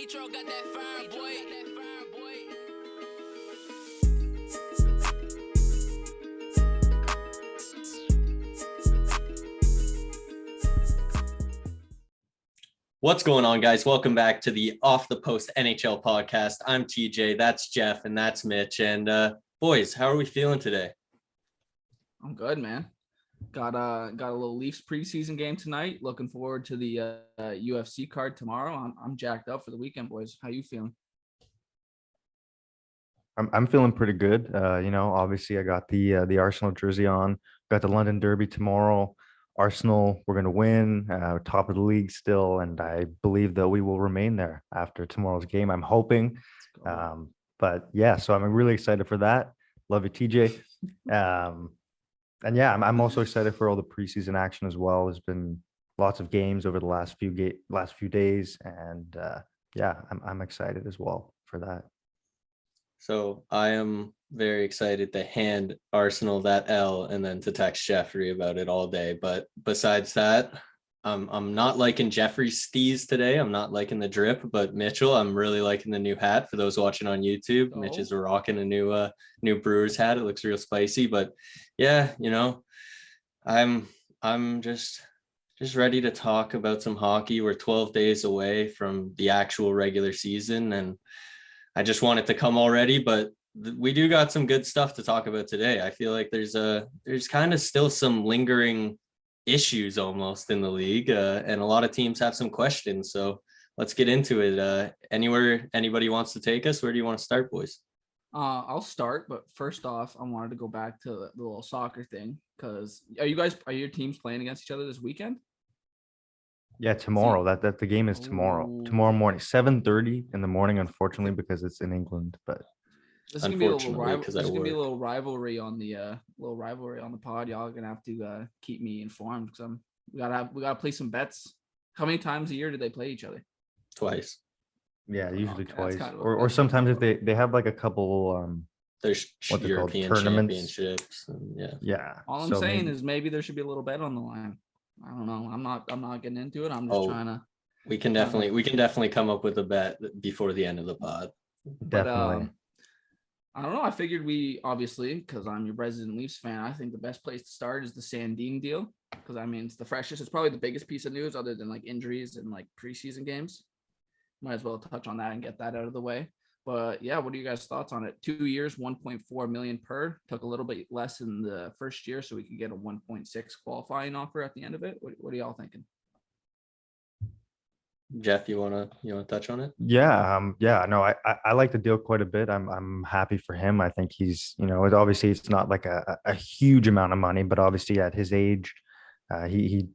Metro got that fire, boy. What's going on, guys? Welcome back to the Off the Post NHL podcast. I'm TJ, that's Jeff, and that's Mitch. And boys, how are we feeling today? I'm good, man. Got a little Leafs preseason game tonight. Looking forward to the UFC card tomorrow. I'm jacked up for the weekend, boys. How you feeling? I'm feeling pretty good. Obviously I got the Arsenal jersey on. Got the London Derby tomorrow. Arsenal, we're going to win, top of the league still, and I believe that we will remain there after tomorrow's game. I'm hoping. But yeah, so I'm really excited for that. Love you, TJ. And yeah, I'm also excited for all the preseason action as well. There's been lots of games over the last few days, and yeah, I'm excited as well for that. So I am very excited to hand Arsenal that L and then to text Jeffrey about it all day. But besides that, I'm not liking Jeffrey's steez today. I'm not liking the drip, but Mitchell, I'm really liking the new hat. For those watching on YouTube, Mitch is rocking a new Brewers hat. It looks real spicy. But yeah, I'm just ready to talk about some hockey. We're 12 days away from the actual regular season, and I just want it to come already, but we do got some good stuff to talk about today. I feel like there's kind of still some lingering issues almost in the league, and a lot of teams have some questions. So let's get into it. Anywhere anybody wants to take us? Where do you want to start, boys? I'll start, but first off, I wanted to go back to the little soccer thing because are your teams playing against each other this weekend? Yeah, tomorrow. That the game is tomorrow. Tomorrow morning, 7:30 in the morning. Unfortunately, because it's in England. But this is gonna be a little rivalry on the pod. Y'all are gonna have to keep me informed because we gotta play some bets. How many times a year do they play each other? Twice. Yeah, usually twice, or sometimes if they have like a couple. There's European championships. Yeah. All I'm saying is maybe there should be a little bet on the line. I don't know. I'm not getting into it. I'm just trying to. We can definitely come up with a bet before the end of the pod. Definitely. I don't know. I figured we obviously, because I'm your resident Leafs fan, I think the best place to start is the Sandin deal because it's the freshest. It's probably the biggest piece of news other than like injuries and like preseason games. Might as well touch on that and get that out of the way. But yeah, what are you guys' thoughts on it? 2 years, 1.4 million per. Took a little bit less in the first year, so we could get a 1.6 qualifying offer at the end of it. What are y'all thinking? Jeff, you wanna touch on it? Yeah, no, I like the deal quite a bit. I'm happy for him. I think he's, obviously it's not like a huge amount of money, but obviously at his age, he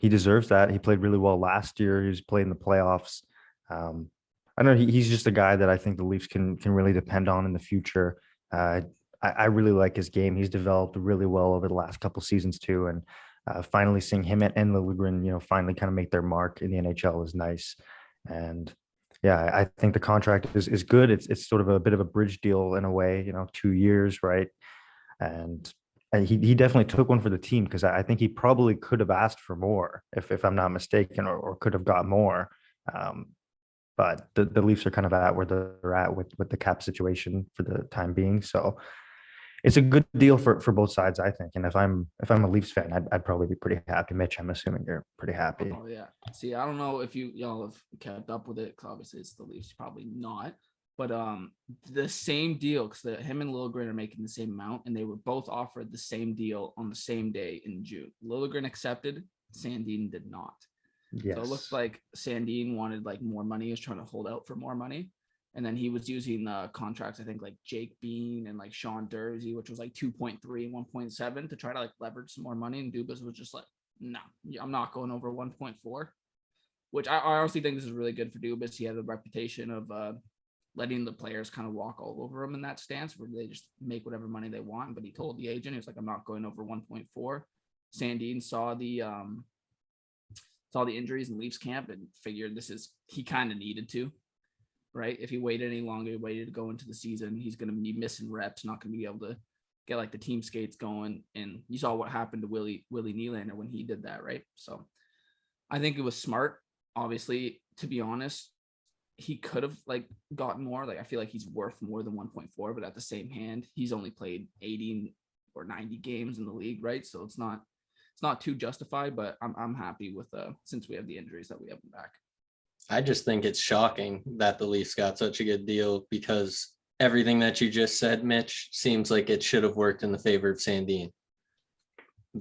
deserves that. He played really well last year. He was playing the playoffs. I know he's just a guy that I think the Leafs can really depend on in the future. I really like his game. He's developed really well over the last couple seasons too, and finally seeing him and Liljegren, finally kind of make their mark in the NHL is nice. And yeah, I think the contract is good. It's sort of a bit of a bridge deal in a way, 2 years, right? And he definitely took one for the team because I think he probably could have asked for more if I'm not mistaken, or could have got more. But the Leafs are kind of at where they're at with the cap situation for the time being. So it's a good deal for both sides, I think. And if I'm a Leafs fan, I'd probably be pretty happy. Mitch, I'm assuming you're pretty happy. Oh yeah. See, I don't know if y'all have kept up with it because obviously it's the Leafs, probably not. But the same deal because him and Liljegren are making the same amount, and they were both offered the same deal on the same day in June. Liljegren accepted, Sandin did not. Yes. So it looked like Sandin wanted like more money. He was trying to hold out for more money. And then he was using contracts, I think like Jake Bean and like Sean Dursey, which was like 2.3 and 1.7 to try to like leverage some more money. And Dubas was just like, no, I'm not going over 1.4, which I honestly think this is really good for Dubas. He had a reputation of letting the players kind of walk all over him in that stance where they just make whatever money they want. But he told the agent, he was like, I'm not going over 1.4. Sandin saw the injuries in Leafs camp and figured he kind of needed to, right? If he waited any longer, waited to go into the season, he's going to be missing reps, not going to be able to get like the team skates going. And you saw what happened to Willie Nylander when he did that, right? So I think it was smart. Obviously, to be honest, he could have like gotten more. Like I feel like he's worth more than 1.4, but at the same hand, he's only played 80 or 90 games in the league, right? So it's not too justified, but I'm happy with since we have the injuries that we have him back. I just think it's shocking that the Leafs got such a good deal, because everything that you just said, Mitch, seems like it should have worked in the favor of Sandin,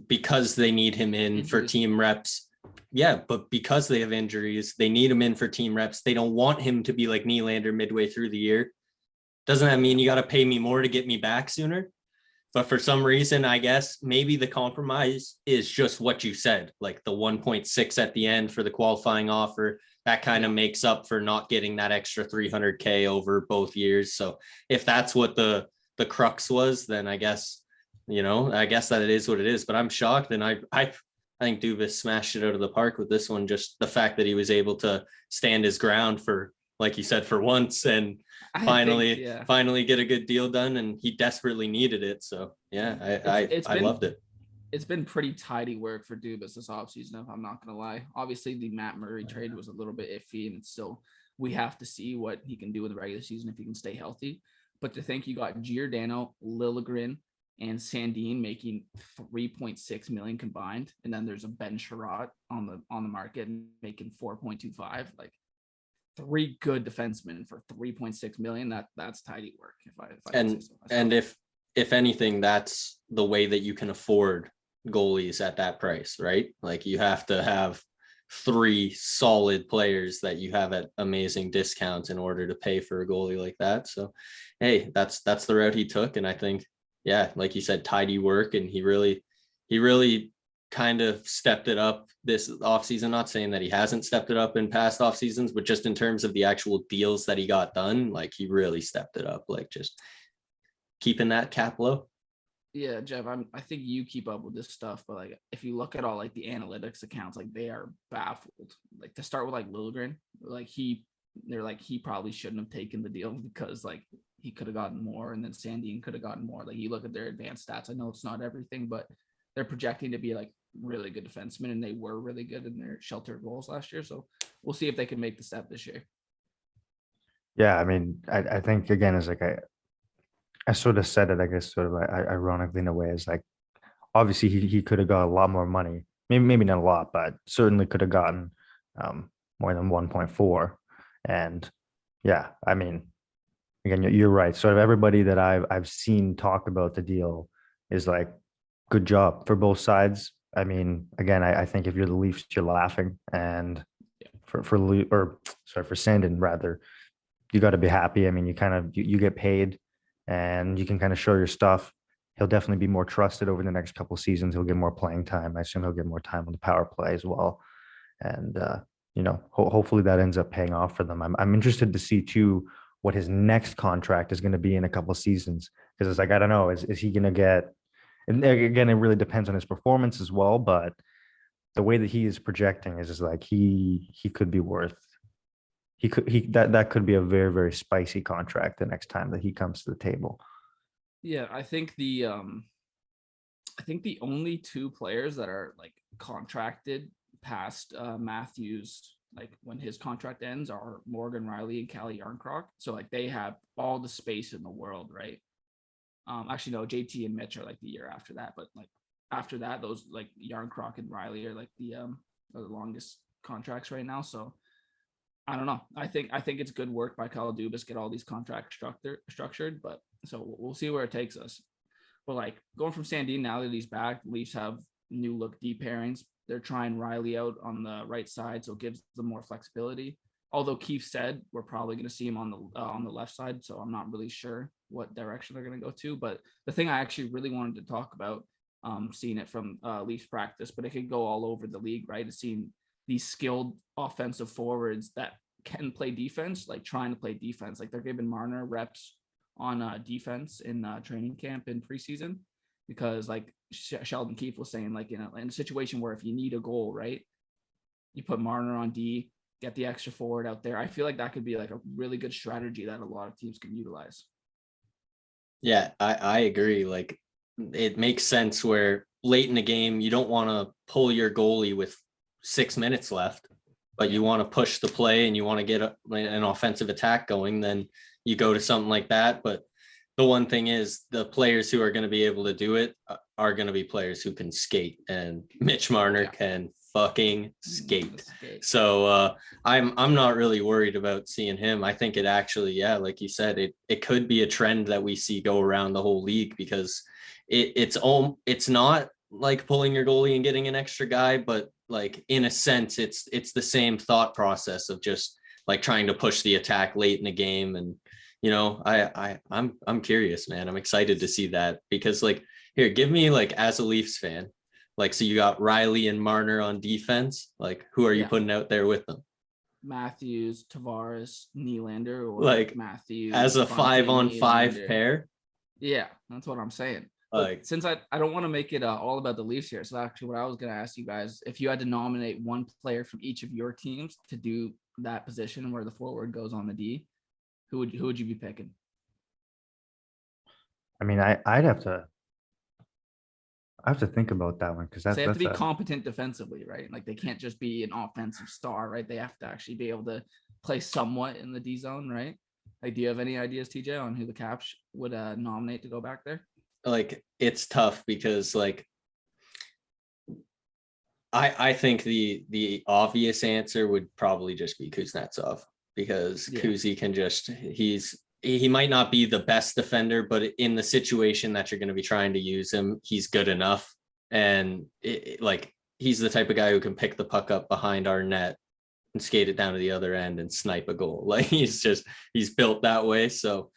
because they need him in for team reps. Yeah, but because they have injuries, they need him in for team reps. They don't want him to be like Nylander midway through the year. Doesn't that mean you got to pay me more to get me back sooner? But for some reason, I guess maybe the compromise is just what you said, like the 1.6 at the end for the qualifying offer. That kind of makes up for not getting that extra 300K over both years. So if that's what the crux was, then I guess, I guess that it is what it is. But I'm shocked, and I think Dubas smashed it out of the park with this one. Just the fact that he was able to stand his ground for, like you said, for once, and finally get a good deal done, and he desperately needed it. So yeah, I loved it. It's been pretty tidy work for Dubas this offseason, if I'm not gonna lie. Obviously the Matt Murray trade was a little bit iffy, and it's still, we have to see what he can do in the regular season if he can stay healthy. But to think you got Giordano, Liljegren, and Sandin making 3.6 million combined, and then there's a Ben Sherratt on the market making 4.25, like 3 good defensemen for 3.6 million. That's tidy work. And if anything, that's the way that you can afford goalies at that price, right? Like you have to have 3 solid players that you have at amazing discounts in order to pay for a goalie like that. So, hey, that's the route he took. And I think, yeah, like you said, tidy work. And he really kind of stepped it up this offseason. Not saying that he hasn't stepped it up in past off seasons, but just in terms of the actual deals that he got done, like he really stepped it up, like just keeping that cap low. Yeah, Jeff, I think you keep up with this stuff, but like if you look at all like the analytics accounts, like they are baffled. Like to start with, like Liljegren, they're like he probably shouldn't have taken the deal because like he could have gotten more, and then Sandin could have gotten more. Like you look at their advanced stats, I know it's not everything, but they're projecting to be like really good defensemen, and they were really good in their shelter goals last year. So we'll see if they can make the step this year. Yeah, I mean, I think again, is like I sort of said it, I guess, sort of ironically in a way, is like, obviously he could have got a lot more money, maybe not a lot, but certainly could have gotten more than 1.4. And yeah, I mean, again, you're right. Sort of everybody that I've seen talk about the deal is like, good job for both sides. I mean, again, I think if you're the Leafs, you're laughing, and for Sandin rather, you got to be happy. I mean, you get paid, and you can kind of show your stuff. He'll definitely be more trusted over the next couple of seasons. He'll get more playing time. I assume he'll get more time on the power play as well. And, hopefully that ends up paying off for them. I'm interested to see too what his next contract is going to be in a couple of seasons. Because it's like, I don't know, is he going to get, and again, it really depends on his performance as well. But the way that he is projecting is like he could be worth, that could be a very, very spicy contract the next time that he comes to the table. Yeah, I think the only 2 players that are like contracted past Matthews, like when his contract ends, are Morgan Riley and Calle Jarnkrok. So like they have all the space in the world, right? Actually, no, JT and Mitch are like the year after that, but like after that, those like Jarnkrok and Riley are like the longest contracts right now. So I don't know. I think it's good work by Kyle Dubas, get all these contracts structured, but so we'll see where it takes us. But like going from Sandin, now that he's back, Leafs have new look deep pairings. They're trying Riley out on the right side, so it gives them more flexibility. Although Keefe said we're probably going to see him on the left side, so I'm not really sure what direction they're going to go to. But the thing I actually really wanted to talk about, seeing it from Leafs practice, but it could go all over the league, right? Is seeing these skilled offensive forwards that can play defense, like trying to play defense. Like they're giving Marner reps on defense in training camp in preseason, because like Sheldon Keefe was saying, like, in a situation where if you need a goal, right, you put Marner on D, get the extra forward out there. I feel like that could be like a really good strategy that a lot of teams can utilize. Yeah, I agree. Like it makes sense where late in the game, you don't want to pull your goalie with 6 minutes left. but you want to push the play and you want to get an offensive attack going, then you go to something like that. But the one thing is the players who are going to be able to do it are going to be players who can skate, and Mitch Marner can fucking skate. So I'm not really worried about seeing him. I think it actually, like you said, it could be a trend that we see go around the whole league, because it's not like pulling your goalie and getting an extra guy, but like in a sense it's the same thought process of just like trying to push the attack late in the game. And I'm curious, man. I'm excited to see that, because like, here, give me like, as a Leafs fan, like, so you got Riley and Marner on defense, like who are you putting out there with them? Matthews, Tavares, Nylander, or like Matthews as a 5-on-5 pair. Yeah, that's what I'm saying. Like, since I don't want to make it all about the Leafs here, so actually what I was going to ask you guys, if you had to nominate one player from each of your teams to do that position where the forward goes on the D, who would you be picking? I mean, I'd have to think about that one, because they have to be competent defensively, right? Like they can't just be an offensive star, right? They have to actually be able to play somewhat in the D zone, right? Like, do you have any ideas, TJ, on who the Caps would nominate to go back there? Like, it's tough because like I think the obvious answer would probably just be Kuznetsov, because Kuzi can just, he might not be the best defender, but in the situation that you're going to be trying to use him, he's good enough. And like, he's the type of guy who can pick the puck up behind our net and skate it down to the other end and snipe a goal. Like, he's built that way. So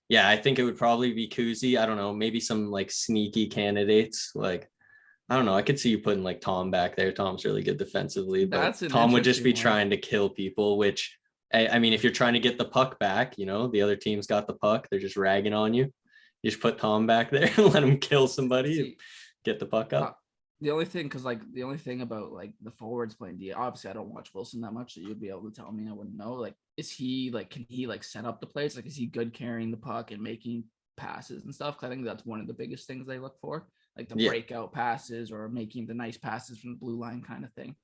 yeah, I think it would probably be Kuzi. I don't know, maybe some like sneaky candidates. Like, I don't know. I could see you putting like Tom back there. Tom's really good defensively, but Tom would just be trying to kill people, which, I mean, if you're trying to get the puck back, the other team's got the puck, they're just ragging on you. You just put Tom back there and let him kill somebody and get the puck up. The only thing about like the forwards playing D, obviously I don't watch Wilson that much, so you'd be able to tell me. I wouldn't know. Like, is he like, can he like set up the plays? Like, is he good carrying the puck and making passes and stuff? Because I think that's one of the biggest things they look for, like the breakout passes or making the nice passes from the blue line kind of thing.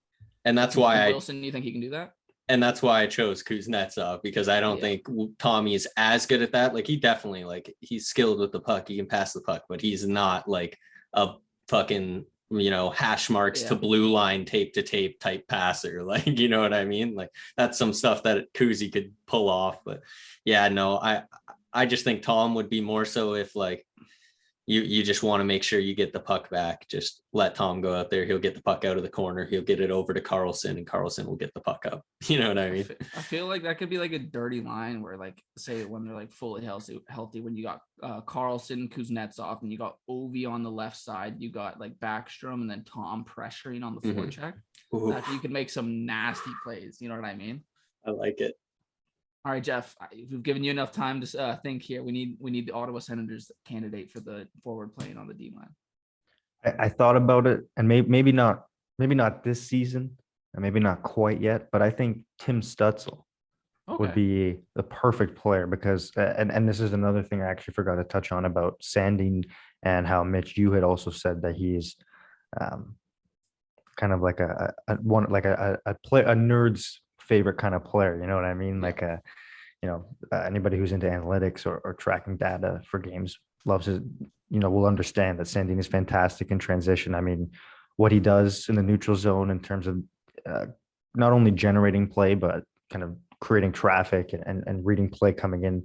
And that's why Wilson, you think he can do that? And that's why I chose Kuznetsov, because I don't think Tommy is as good at that. Like, he definitely, like, he's skilled with the puck. He can pass the puck, but he's not like a fucking, hash marks to blue line, tape to tape type passer. Like, you know what I mean? Like, that's some stuff that Kuzi could pull off. But yeah, no, I just think Tom would be more so if like, you just want to make sure you get the puck back. Just let Tom go out there. He'll get the puck out of the corner. He'll get it over to Carlson, and Carlson will get the puck up. You know what I mean? I feel like that could be like a dirty line where, like, say when they're like fully healthy, when you got Carlson, Kuznetsov, and you got Ovi on the left side, you got like Backstrom and then Tom pressuring on the forecheck. You can make some nasty plays. You know what I mean? I like it. All right, Jeff, we've given you enough time to think here. We need the Ottawa Senators candidate for the forward playing on the D line. I thought about it, and maybe not this season, and maybe not quite yet, but I think Tim Stutzel would be the perfect player, because and this is another thing I actually forgot to touch on about Sandin, and how Mitch, you had also said that he's kind of like a nerd's favorite kind of player. You know what I mean? Like anybody who's into analytics or tracking data for games loves it. Will understand that Sandin is fantastic in transition. I mean, what he does in the neutral zone in terms of not only generating play, but kind of creating traffic and reading play coming in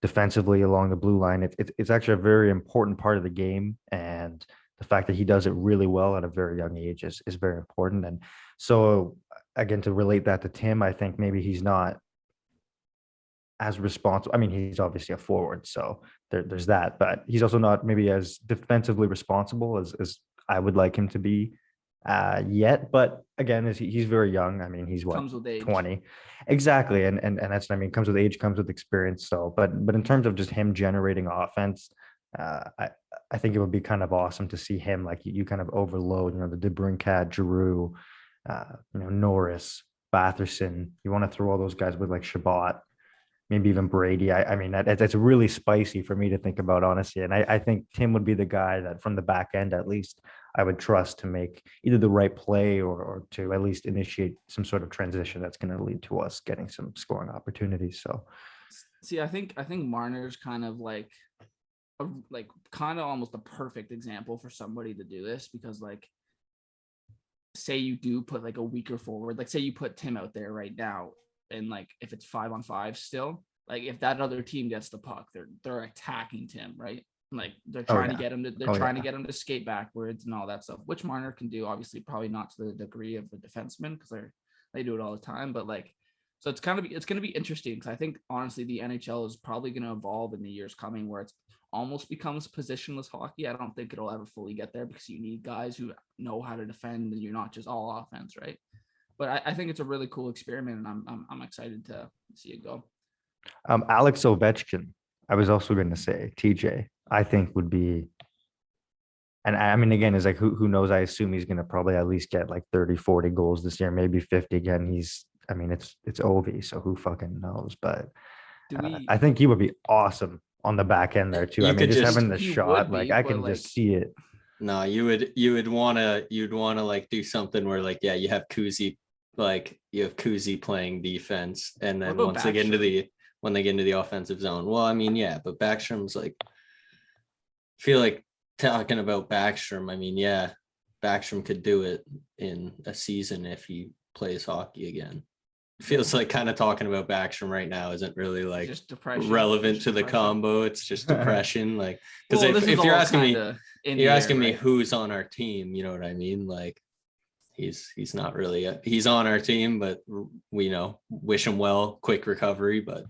defensively along the blue line. It's actually a very important part of the game. And the fact that he does it really well at a very young age is very important. And so, again, to relate that to Tim, I think maybe he's not as responsible. I mean, he's obviously a forward, so there's that, but he's also not maybe as defensively responsible as I would like him to be yet. But again, he's very young. I mean, he's 20. Exactly. And that's what I mean, comes with age, comes with experience. So, but in terms of just him generating offense, I think it would be kind of awesome to see him, like, you kind of overload, the DeBrincat, Giroux, Norris, Batherson. You want to throw all those guys with like Shabbat, maybe even Brady. I mean, that's really spicy for me to think about, honestly. And I think Tim would be the guy that, from the back end at least, I would trust to make either the right play or to at least initiate some sort of transition that's going to lead to us getting some scoring opportunities. So, See, I think Marner's kind of like kind of almost a perfect example for somebody to do this, because like, say you do put like a weaker forward, like say you put Tim out there right now, and like if it's 5-on-5 still, like if that other team gets the puck, they're attacking Tim, right? Like they're trying to get him to to get him to skate backwards and all that stuff, which Marner can do, obviously probably not to the degree of the defenseman because they do it all the time, but like, so it's going to be interesting, because I think honestly the NHL is probably going to evolve in the years coming where it's almost becomes positionless hockey. I don't think it'll ever fully get there because you need guys who know how to defend, and you're not just all offense, right? But I think it's a really cool experiment, and I'm excited to see it go. Alex Ovechkin, I was also going to say TJ, I think would be, and I mean, again, is like, who knows? I assume he's going to probably at least get like 30, 40 goals this year, maybe 50 again. It's Ovi, so who fucking knows? But I think he would be awesome on the back end there too. You I mean, could just just- having the he shot, would be, like I but, can like- just see it. No, you'd wanna like do something where like, yeah, you have Kuzi playing defense, and then about once they get into Backstrom? when they get into the offensive zone. Well, I mean, yeah, but Backstrom's like, I feel like talking about Backstrom, I mean, yeah, Backstrom could do it in a season if he plays hockey again. Feels like kind of talking about Backstrom right now isn't really like Just depression, relevant just to the depression. combo. It's just depression. Like, because Well, this if is you're all asking me, kinda in you're the asking air, me right? who's on our team, you know what I mean? Like, he's not really he's on our team, but we wish him well, quick recovery. But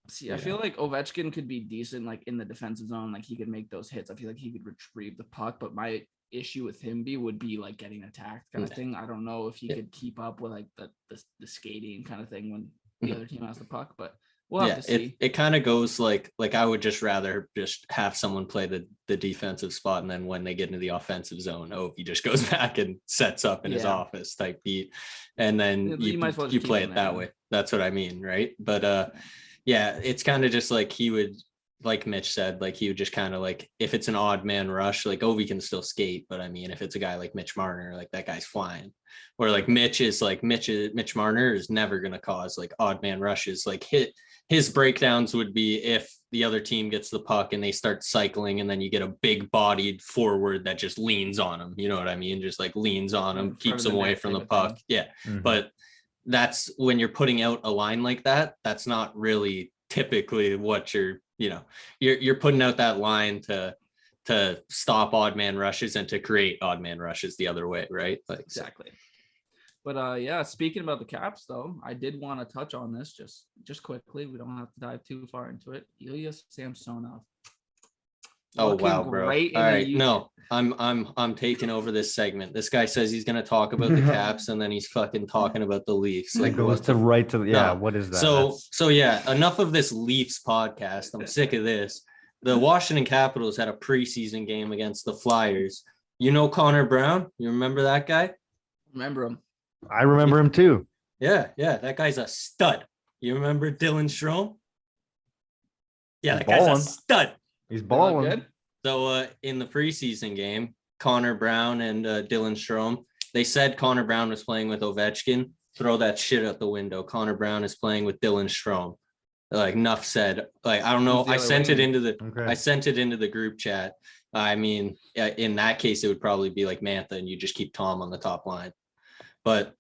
See, I feel like Ovechkin could be decent, like in the defensive zone, like he could make those hits. I feel like he could retrieve the puck, but my issue with him would be like getting attacked kind of thing. I don't know if he could keep up with like the skating kind of thing when the other team has the puck, but we'll have to see. It kind of goes like I would just rather just have someone play the defensive spot, and then when they get into the offensive zone, he just goes back and sets up in his office type beat, and then You might as well just you keep play him it there, that then. way. That's what I mean, right? But yeah, it's kind of just like he would, like Mitch said, like he would just kind of like, if it's an odd man rush, like Ovi can still skate, but I mean, if it's a guy like Mitch Marner, like that guy's flying. Or like Mitch Marner is never gonna cause like odd man rushes. Like his breakdowns would be if the other team gets the puck and they start cycling, and then you get a big bodied forward that just leans on him. You know what I mean? Just like leans on him, keeps him away from the puck. Yeah. Mhm. But that's when you're putting out a line like that. That's not really typically what you're putting out that line to stop odd man rushes and to create odd man rushes the other way, right? Like Exactly. But yeah, speaking about the Caps though, I did want to touch on this just quickly. We don't have to dive too far into it. Ilya Samsonov. Oh Looking wow, bro! great All in the right, youth- no, I'm taking over this segment. This guy says he's gonna talk about the Caps, and then he's fucking talking about the Leafs. It Like, goes what to the right to the, yeah. No. What is that? So yeah, enough of this Leafs podcast. I'm sick of this. The Washington Capitals had a preseason game against the Flyers. You know Connor Brown? You remember that guy? Remember him? I remember him too. Yeah, that guy's a stud. You remember Dylan Strome? Yeah, He's that guy's a balling. stud. He's They look balling. good? So in the preseason game, Connor Brown and Dylan Strome, they said Connor Brown was playing with Ovechkin. Throw that shit out the window. Connor Brown is playing with Dylan Strome. Like enough said. Like, I don't know. Who's the I other sent it winger? into the Okay. I sent it into the group chat. I mean, in that case, it would probably be like Mantha, and you just keep Tom on the top line. But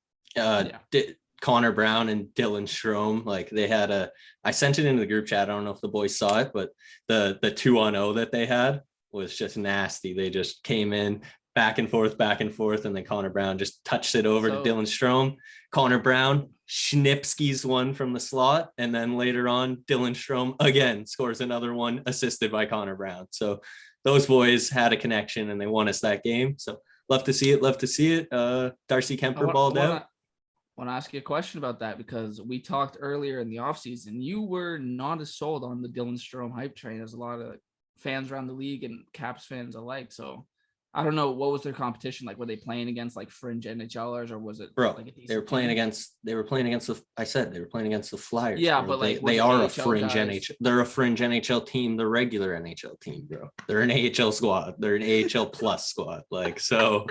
Connor Brown and Dylan Strome, like they had I sent it into the group chat. I don't know if the boys saw it, but the 2-on-0 that they had was just nasty. They just came in back and forth, and then Connor Brown just touched it over to Dylan Strome. Connor Brown Schnipski's one from the slot, and then later on, Dylan Strome again scores another one, assisted by Connor Brown. So those boys had a connection, and they won us that game. So love to see it. Darcy Kemper balled out. I want to ask you a question about that, because we talked earlier in the offseason. You were not as sold on the Dylan Strome hype train as a lot of fans around the league and Caps fans alike. So I don't know, what was their competition like? Were they playing against like fringe NHLers, or was it Bro, like a they were decent playing team? against I said they were playing against the Flyers. Yeah, bro. but like, was they it are a AHL fringe guys? NHL. They're a fringe NHL team, the regular NHL team, bro. They're an AHL squad. They're an AHL plus squad. Like, so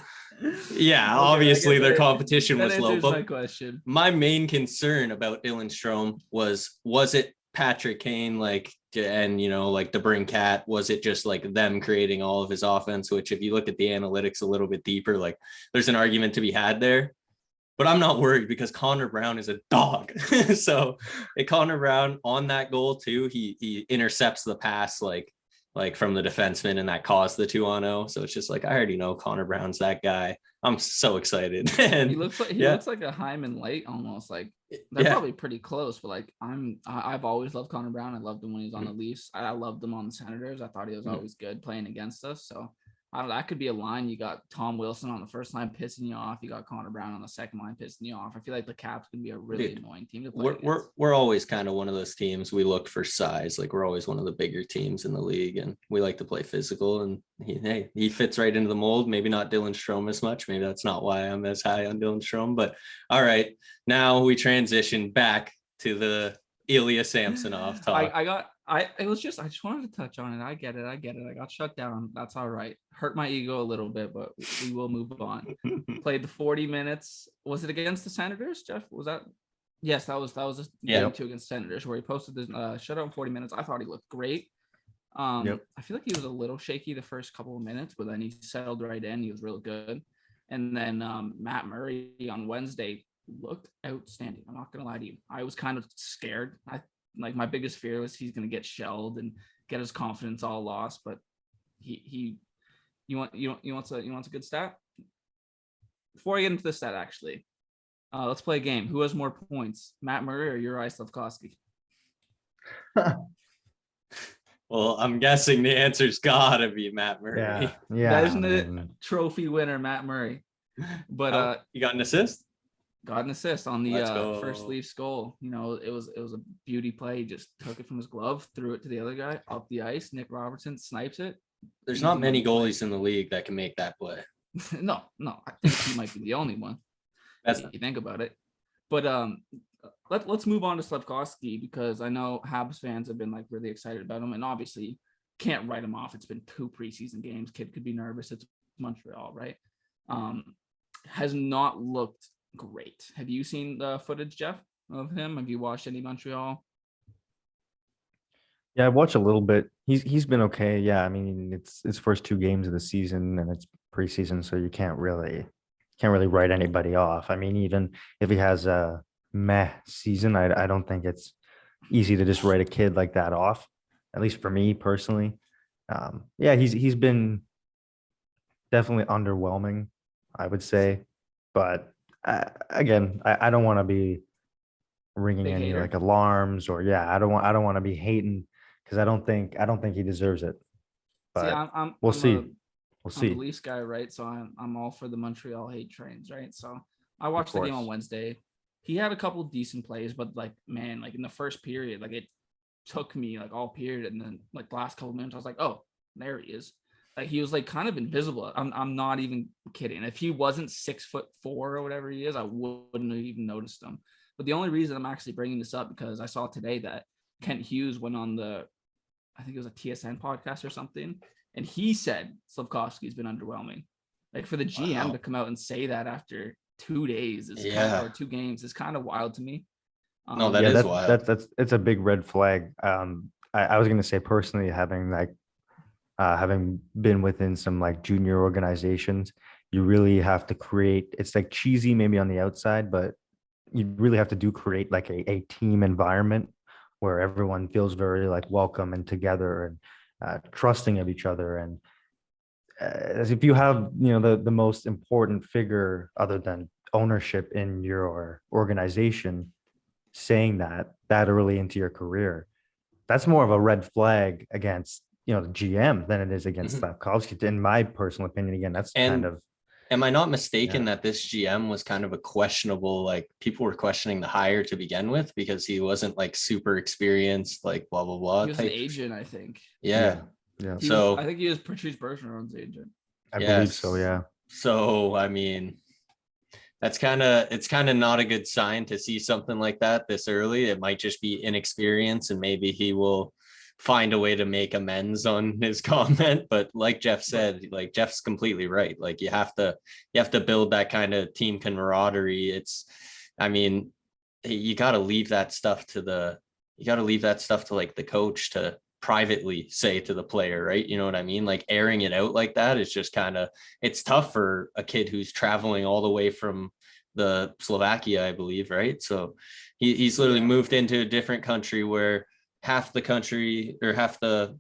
yeah, Okay, obviously their that competition was low. answers my But question. my main concern about Dylan Strome was it Patrick Kane, like, and like the Brincat, was it just like them creating all of his offense, which if you look at the analytics a little bit deeper, like there's an argument to be had there. But I'm not worried because Connor Brown is a dog. So Connor Brown on that goal too, he intercepts the pass like from the defenseman, and that caused the 2-0. So it's just like, I already know Connor Brown's that guy. I'm so excited. And He looks like a Hyman Light almost. Like they're probably pretty close, but like I've always loved Connor Brown. I loved him when he was on the Leafs. I loved him on the Senators. I thought he was always good playing against us. So I don't know, that could be a line. You got Tom Wilson on the first line pissing you off. You got Connor Brown on the second line pissing you off. I feel like the Caps can be a really annoying team to play against. We're always kind of one of those teams. We look for size. Like we're always one of the bigger teams in the league, and we like to play physical. And he fits right into the mold. Maybe not Dylan Strome as much. Maybe that's not why I'm as high on Dylan Strome. But all right, now we transition back to the Ilya Samsonov talk. I just wanted to touch on it. I get it. I got shut down. That's all right. Hurt my ego a little bit, but we will move on. Played the 40 minutes. Was it against the Senators, Jeff? Was that? Yes, that was a game 2 against Senators where he posted this shutout in 40 minutes. I thought he looked great. I feel like he was a little shaky the first couple of minutes, but then he settled right in. He was real good. And then Matt Murray on Wednesday looked outstanding. I'm not gonna lie to you. I was kind of scared. My biggest fear was he's gonna get shelled and get his confidence all lost. But you want a good stat? Before I get into the stat, actually, let's play a game. Who has more points, Matt Murray or Uri Slafkovsky? Well, I'm guessing the answer's gotta be Matt Murray. Yeah. Isn't it trophy winner Matt Murray? But you got an assist? Got an assist on the first Leafs goal. It was a beauty play. He just took it from his glove, threw it to the other guy up the ice. Nick Robertson snipes it. There's not many goalies in the league that can make that play. No, I think he might be the only one. That's if you think about it. But let's move on to Slafkovsky, because I know Habs fans have been like really excited about him, and obviously can't write him off. It's been 2 preseason games. Kid could be nervous. It's Montreal, right? Has not looked great. Have you seen the footage, Jeff, of him? Have you watched any Montreal? Yeah, I've watched a little bit. He's been okay. Yeah, I mean, it's his first 2 games of the season, and it's preseason, so you can't really write anybody off. I mean, even if he has a meh season, I don't think it's easy to just write a kid like that off. At least for me personally. Yeah, he's been definitely underwhelming, I would say. But again, I don't want to be ringing Big any hater. like alarms, or I don't want to be hating, because I don't think he deserves it. But we'll see. We'll see. I'm a Leafs guy, right? So I'm all for the Montreal hate trains, right? So I watched the game on Wednesday. He had a couple of decent plays, but like in the first period, like it took me like all period, and then like the last couple of minutes, I was like, oh, there he is. Like he was like kind of invisible. I'm not even kidding. If he wasn't 6'4" or whatever he is, I wouldn't have even noticed him. But the only reason I'm actually bringing this up, because I saw today that Kent Hughes went on I think it was a TSN podcast or something, and he said Slafkovsky's been underwhelming. Like for the GM to come out and say that after 2 days or 2 games is kind of wild to me. No, that is wild. It's a big red flag. I was going to say personally, having been within some like junior organizations, you really have to create. It's like cheesy maybe on the outside, but you really have to create like a team environment where everyone feels very like welcome and together and trusting of each other. And as if you have, the most important figure other than ownership in your organization saying that early into your career, that's more of a red flag against, the GM than it is against Slafkovsky. In my personal opinion, again, that's kind of. Am I not mistaken that this GM was kind of a questionable, like people were questioning the hire to begin with because he wasn't like super experienced, like blah, blah, blah. He was an agent, I think. Yeah. Yeah. So I think he was Patrice Bergeron's agent. I believe so. Yeah. So, I mean, it's kind of not a good sign to see something like that this early. It might just be inexperience, and maybe he will find a way to make amends on his comment. But like Jeff said, like Jeff's completely right. Like you have to build that kind of team camaraderie. I mean, you got to leave that stuff to like the coach to privately say to the player, right? You know what I mean? Like airing it out like that is just kind of, it's tough for a kid who's traveling all the way from the Slovakia, I believe, right? So he's literally moved into a different country where half the country, or half the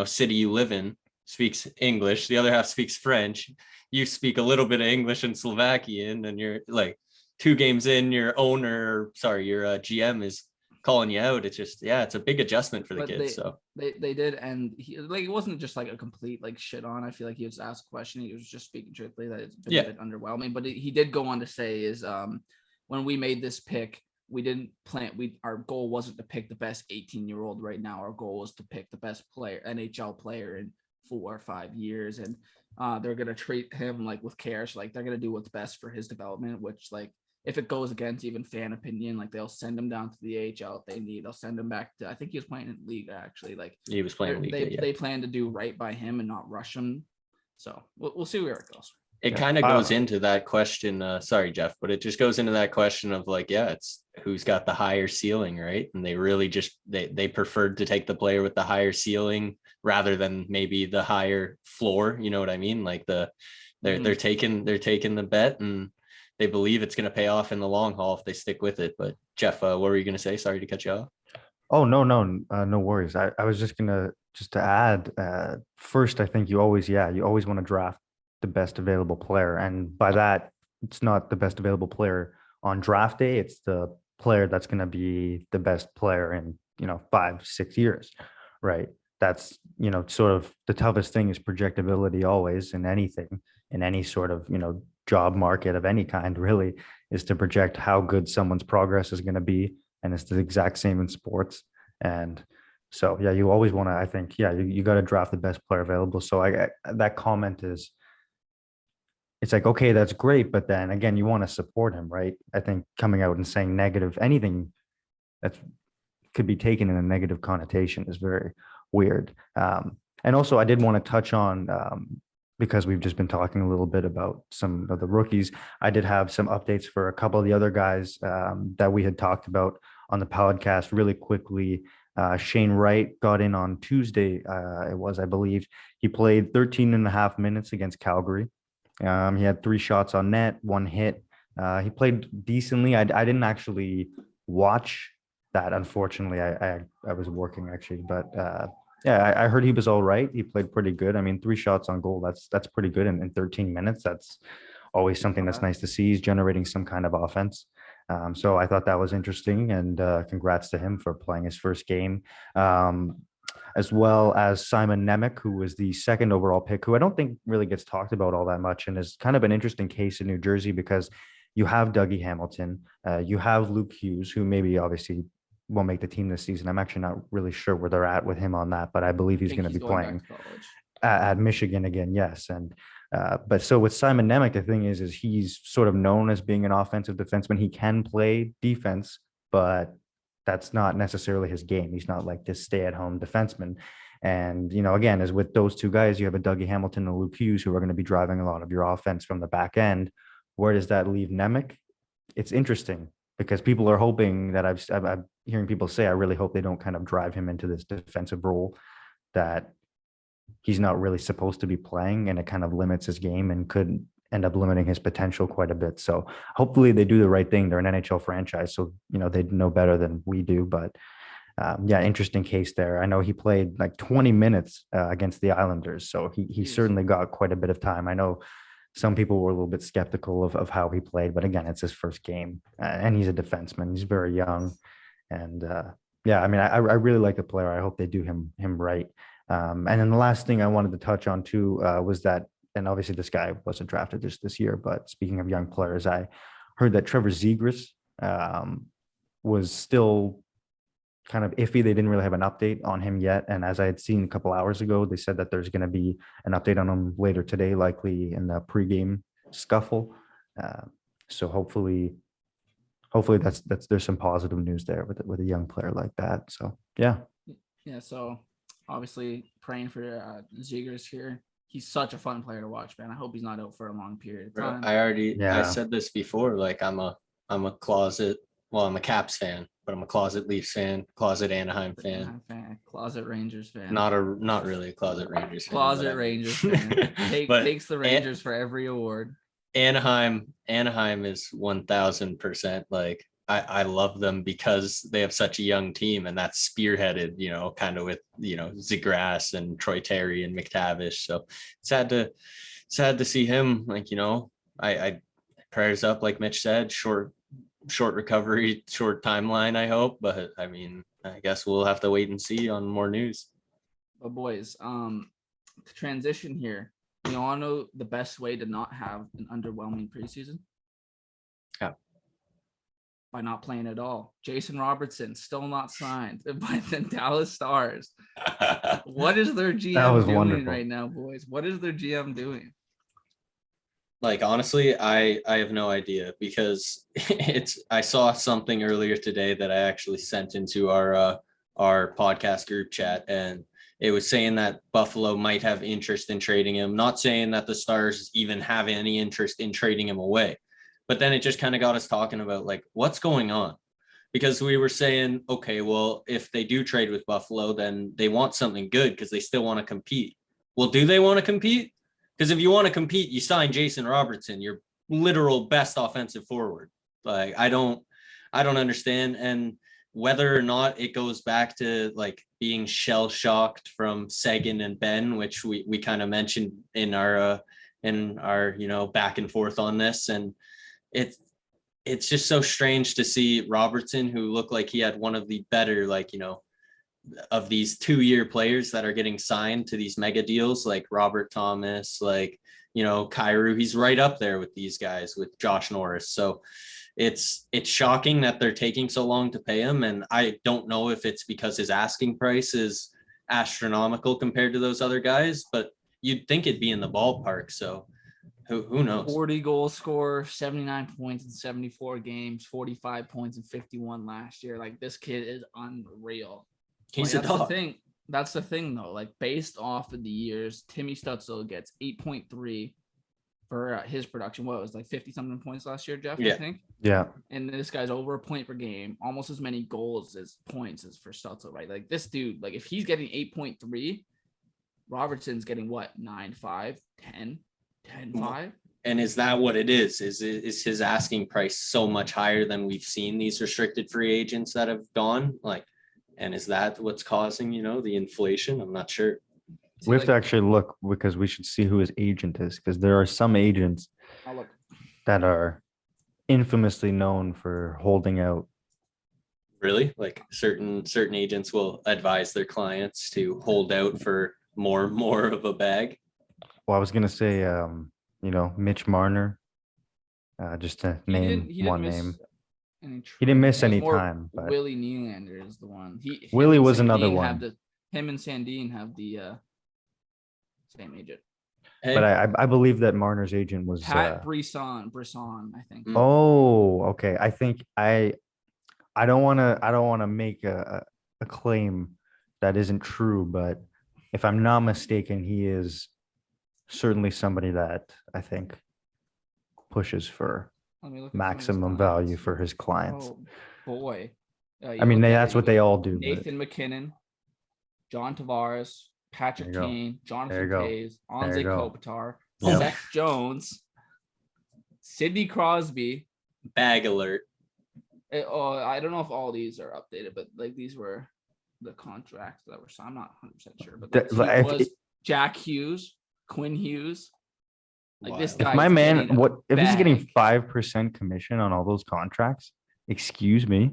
city you live in speaks English, the other half speaks French. You speak a little bit of English and Slovakian, and you're like 2 games in, your GM is calling you out. It's just, it's a big adjustment for the kids. So they did, and it wasn't just like a complete like shit on. I feel like he was asked a question, he was just speaking truthfully, that it's been a bit underwhelming. But he did go on to say is when we made this pick, we didn't plan, our goal wasn't to pick the best 18-year-old right now. Our goal was to pick the best NHL player in 4 or 5 years, and they're gonna treat him like with care. So like they're gonna do what's best for his development, which like if it goes against even fan opinion, like they'll send him down to the AHL if they need. They'll send him back to, I think he was playing in league actually. Like he was playing league. They plan to do right by him and not rush him. So we'll see where it goes. It kind of goes into that question. Sorry, Jeff, but it just goes into that question of like, it's who's got the higher ceiling, right? And they really just they preferred to take the player with the higher ceiling rather than maybe the higher floor. You know what I mean? Like they're taking the bet, and they believe it's going to pay off in the long haul if they stick with it. But Jeff, what were you going to say? Sorry to cut you off. Oh, no worries. I was just to add, first, I think you always want to draft the best available player. And by that, it's not the best available player on draft day. It's the player that's going to be the best player in, 5-6 years, right? That's, sort of the toughest thing is projectability always in anything, in any sort of, job market of any kind, really, is to project how good someone's progress is going to be. And it's the exact same in sports. And so, you always want to, I think, you got to draft the best player available. So that comment is, it's like, okay, that's great. But then again, you want to support him, right? I think coming out and saying negative, anything that could be taken in a negative connotation is very weird. And also I did want to touch on, because we've just been talking a little bit about some of the rookies, I did have some updates for a couple of the other guys that we had talked about on the podcast really quickly. Shane Wright got in on Tuesday. I believe he played 13 and a half minutes against Calgary. He had 3 shots on net, 1 hit. He played decently. I didn't actually watch that, unfortunately. I was working actually, but I heard he was all right. He played pretty good. I mean, 3 shots on goal, that's pretty good in 13 minutes. That's always something that's nice to see. He's generating some kind of offense. So I thought that was interesting, and congrats to him for playing his first game. As well as Simon Nemec, who was the 2nd overall pick, who I don't think really gets talked about all that much, and is kind of an interesting case in New Jersey because you have Dougie Hamilton, you have Luke Hughes, who maybe obviously won't make the team this season. I'm actually not really sure where they're at with him on that, but I believe he's going to be playing at Michigan again. Yes. And, but so with Simon Nemec, the thing is he's sort of known as being an offensive defenseman. He can play defense, but that's not necessarily his game. He's not like this stay-at-home defenseman. And, again, as with those 2 guys, you have a Dougie Hamilton and Luke Hughes who are going to be driving a lot of your offense from the back end. Where does that leave Nemec? It's interesting because people are hoping that I'm hearing people say, I really hope they don't kind of drive him into this defensive role that he's not really supposed to be playing, and it kind of limits his game and could end up limiting his potential quite a bit. So hopefully they do the right thing. They're an NHL franchise, so they know better than we do. But interesting case there. I know he played like 20 minutes against the Islanders, so he certainly got quite a bit of time. I know some people were a little bit skeptical of how he played, but again, it's his first game, and he's a defenseman. He's very young, and I mean, I really like the player. I hope they do him right. And then the last thing I wanted to touch on too was that, and obviously this guy wasn't drafted just this year, but speaking of young players, I heard that Trevor Zegras was still kind of iffy. They didn't really have an update on him yet. And as I had seen a couple hours ago, they said that there's going to be an update on him later today, likely in the pregame scuffle. So hopefully that's there's some positive news there with a young player like that. So yeah. So obviously praying for Zegers here. He's such a fun player to watch, man. I hope he's not out for a long period of time. I said this before. Like I'm a Caps fan, but I'm a closet Leafs fan, closet Anaheim fan. Closet Rangers fan. Not really a closet Rangers fan. Closet Rangers fan. Takes the Rangers for every award. Anaheim is 1000%. Like I love them because they have such a young team, and that's spearheaded, kind of with Zegras and Troy Terry and McTavish. So sad to see him. Like I prayers up, like Mitch said, short recovery, short timeline, I hope. But I mean, I guess we'll have to wait and see on more news. But boys, to transition here, you all know the best way to not have an underwhelming preseason? Yeah. By not playing at all. Jason Robertson still not signed by the Dallas Stars. What is their GM doing right now, boys? What is their GM doing? Like, honestly, I have no idea, because I saw something earlier today that I actually sent into our podcast group chat, and it was saying that Buffalo might have interest in trading him. Not saying that the Stars even have any interest in trading him away, but then it just kind of got us talking about like what's going on, because we were saying, okay, well, if they do trade with Buffalo, then they want something good because they still want to compete. Well, do they want to compete? Because if you want to compete, you sign Jason Robertson, your literal best offensive forward. Like, I don't understand. And whether or not it goes back to like being shell shocked from Seguin and Ben, which we kind of mentioned in our back and forth on this. And it's just so strange to see Robertson, who looked like he had one of the better, of these 2-year players that are getting signed to these mega deals, like Robert Thomas, Kyrou. He's right up there with these guys, with Josh Norris. So it's shocking that they're taking so long to pay him. And I don't know if it's because his asking price is astronomical compared to those other guys, but you'd think it'd be in the ballpark. So who knows? 40 goal scorer, 79 points in 74 games, 45 points in 51 last year. Like, this kid is unreal. He's a dog. That's the thing, though. Like, based off of the years, Timmy Stützle gets 8.3 for his production. What was like 50-something points last year, Jeff? Yeah. I think. Yeah. And this guy's over a point per game, almost as many goals as points as for Stützle, right? Like, this dude, like, if he's getting 8.3, Robertson's getting what, 9.5, 10, 10.5? And is that what it is? Is his asking price so much higher than we've seen these restricted free agents that have gone? Like, and is that what's causing, the inflation? I'm not sure. We have to actually look, because we should see who his agent is, because there are some agents that are infamously known for holding out. Really? Like certain agents will advise their clients to hold out for more of a bag. Well, I was going to say, Mitch Marner, just to name one name. He didn't miss any time. But Willie Nylander is the one. Willie was another one. Him and Sandin have the same agent. Hey. But I believe that Marner's agent was Pat Brisson, I think. Oh, okay. I think I don't want to make a claim that isn't true, but if I'm not mistaken, he is certainly somebody that I think pushes for maximum value for his clients. Oh boy. I mean, that's what they all do. Nathan McKinnon, John Tavares, Patrick Kane, Jonathan Toews, Anze Kopitar, Seth Jones, Sidney Crosby. Bag alert. I don't know if all these are updated, but like these were the contracts that were signed. I'm not 100% sure, but the was Jack Hughes, Quinn Hughes. Like, this guy, my man, what if he's getting 5% commission on all those contracts? Excuse me.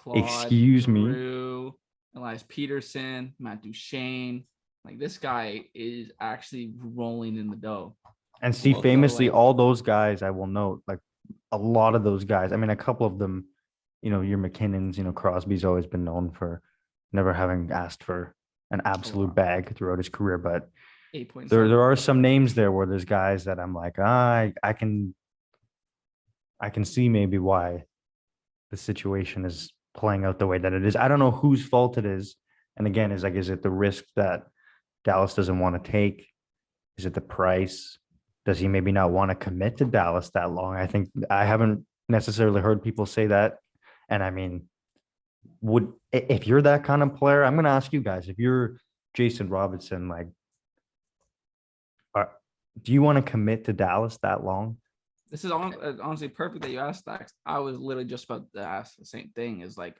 Drew, Elias Peterson, Matt Duchene. Like, this guy is actually rolling in the dough. And Steve, famously, all those guys, I will note, like a lot of those guys. I mean, a couple of them, your McKinnons, Crosby's always been known for never having asked for an absolute bag throughout his career, but 8.7. there are some names there where there's guys that I'm like, I can see maybe why the situation is playing out the way that it is. I don't know whose fault it is. And again, is it the risk that Dallas doesn't want to take? Is it the price? Does he maybe not want to commit to Dallas that long? I think I haven't necessarily heard people say that. And I mean, if you're that kind of player, I'm going to ask you guys, if you're Jason Robertson, like, do you want to commit to Dallas that long? This is honestly perfect that you asked that. I was literally just about to ask the same thing. Is like,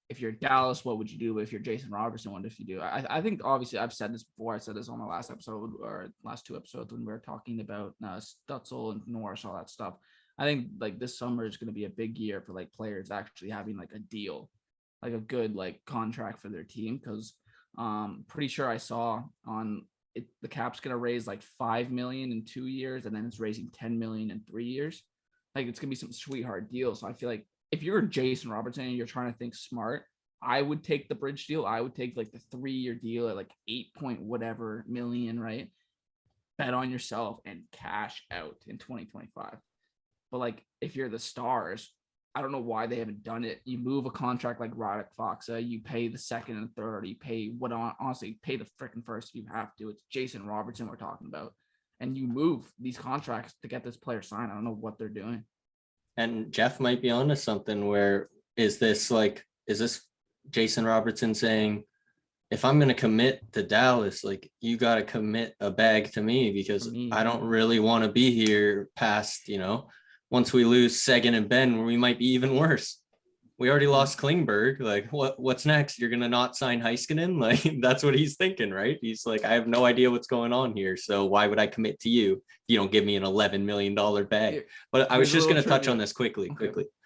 if you're Dallas, what would you do? But if you're Jason Robertson, what if you do? I think obviously I've said this before. I said this on my last episode or last two episodes when we were talking about Stutzel and Norris, all that stuff. I think like this summer is going to be a big year for like players actually having like a deal, like a good like contract for their team. Because pretty sure I saw on it, the cap's going to raise like $5 million in 2 years, and then it's raising $10 million in 3 years. Like it's going to be some sweetheart deal. So I feel like if you're Jason Robertson and you're trying to think smart, I would take the bridge deal. I would take like the 3-year deal at like 8 point whatever million, right? Bet on yourself and cash out in 2025. But like if you're the Stars, I don't know why they haven't done it. You move a contract like Radek Faksa, you pay the second and third, you pay honestly pay the freaking first if you have to. It's Jason Robertson we're talking about. And you move these contracts to get this player signed. I don't know what they're doing. And Jeff might be onto something where is this Jason Robertson saying, if I'm going to commit to Dallas, like you got to commit a bag to me because I don't really want to be here past, once we lose Seguin and Ben, we might be even worse. We already lost Klingberg. Like what's next? You're going to not sign Heiskanen? Like that's what he's thinking, right? He's like, I have no idea what's going on here. So why would I commit to you if you don't give me an $11 million bag? But I was just going to touch on this quickly.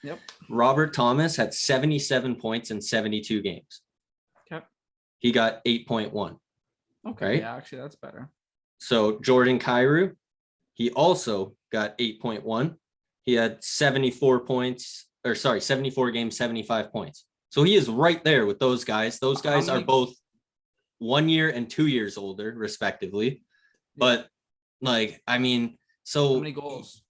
Yep. Robert Thomas had 77 points in 72 games. Okay. He got 8.1. Okay. Right? Yeah, actually that's better. So Jordan Kyrou, he also got 8.1. He had 74 games, 75 points. So he is right there with those guys. Those guys are both 1 year and 2 years older, respectively. But like, I mean, so how many goals?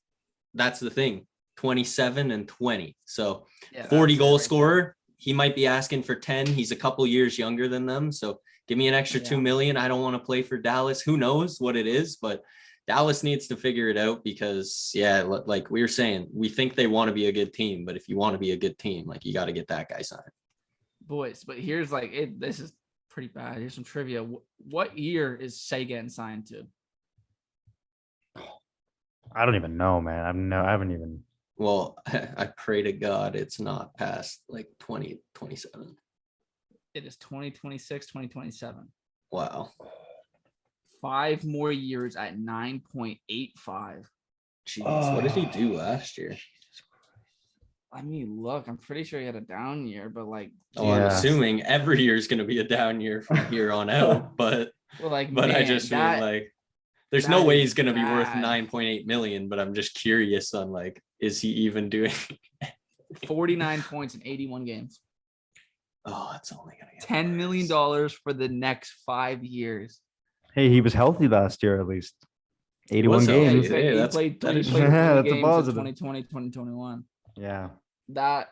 That's the thing. 27 and 20. So 40 goal scorer. He might be asking for 10. He's a couple years younger than them. So give me an extra $2 million. I don't want to play for Dallas. Who knows what it is, but Dallas needs to figure it out because, like we were saying, we think they want to be a good team, but if you want to be a good team, like you got to get that guy signed. Boys, but here's this is pretty bad. Here's some trivia. What year is Seguin signed to? I don't even know, man. I haven't even. Well, I pray to God it's not past like 2027. It is 2026, 2027. Wow. 5 more years at 9.85. Jeez, what did he do last year? I mean, look, I'm pretty sure he had a down year, but like, I'm assuming every year is going to be a down year from here on out. But I just feel like there's no way he's going to be worth 9.8 million. But I'm just curious on like, is he even doing 49 points in 81 games? Oh, that's only going to get $10 million for the next 5 years. Hey, he was healthy last year at least. 81 games. He played 20 games in 2020, 2021. Yeah. That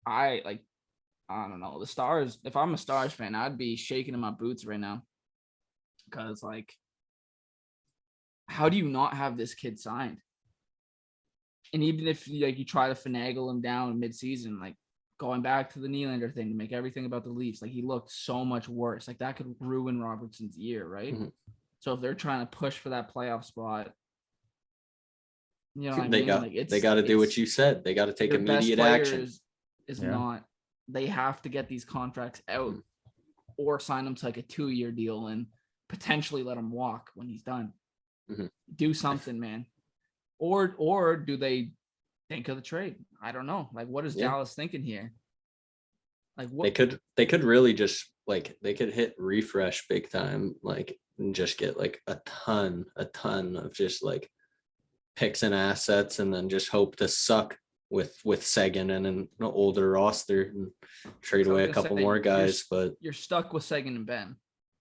I don't know. The Stars, if I'm a Stars fan, I'd be shaking in my boots right now. Because like, how do you not have this kid signed? And even if you try to finagle him down mid-season, like going back to the Nylander thing to make everything about the Leafs, like he looked so much worse. Like that could ruin Robertson's year, right? Mm-hmm. So if they're trying to push for that playoff spot, they got to do what you said. They got to take immediate action. Not. They have to get these contracts out or sign him to like a 2-year deal and potentially let him walk when he's done. Mm-hmm. Do something, man. Or do they think of the trade? I don't know. Like, what is Dallas thinking here? Like, what they could really just like they could hit refresh big time, like and just get like a ton of just like picks and assets, and then just hope to suck with Seguin and an older roster and trade So I was away a gonna couple say, more guys, but you're stuck with Seguin and Ben.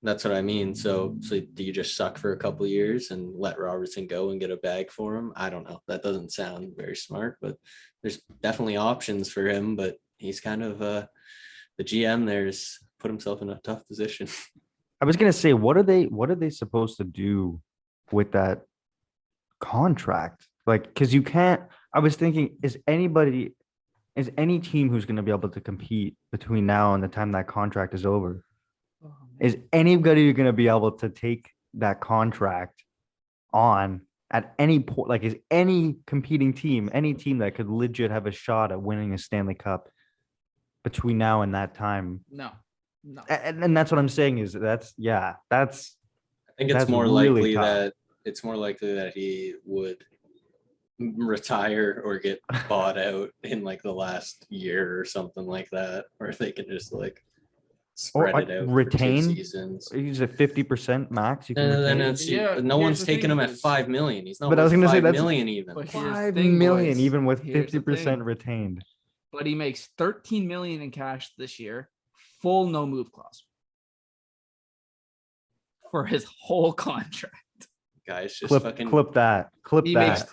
that's what I mean. So do you just suck for a couple years and let Robertson go and get a bag for him? I don't know. That doesn't sound very smart, but there's definitely options for him. But he's kind of the GM there's put himself in a tough position. I was gonna say, what are they supposed to do with that contract? Like, because you can't. I was thinking, is any team who's going to be able to compete between now and the time that contract is over? Is anybody going to be able to take that contract on at any point? Like, is any competing team, any team that could legit have a shot at winning a Stanley Cup between now and that time? No. And that's what I'm saying is that's I think that's it's more really likely tough. that he would retire or get bought out in like the last year or something like that, or they can just like spread it out retain. for 2 seasons. He's a 50% max. You can And retain. then no one's taking him at 5 million. He's not. But I was going to say say that's 5 million even. But here's the 5 thing, million, boys. even with Here's the 50% thing. retained. But he makes 13 million in cash this year, full no move clause for his whole contract. Guys, just Clip that. He Clip makes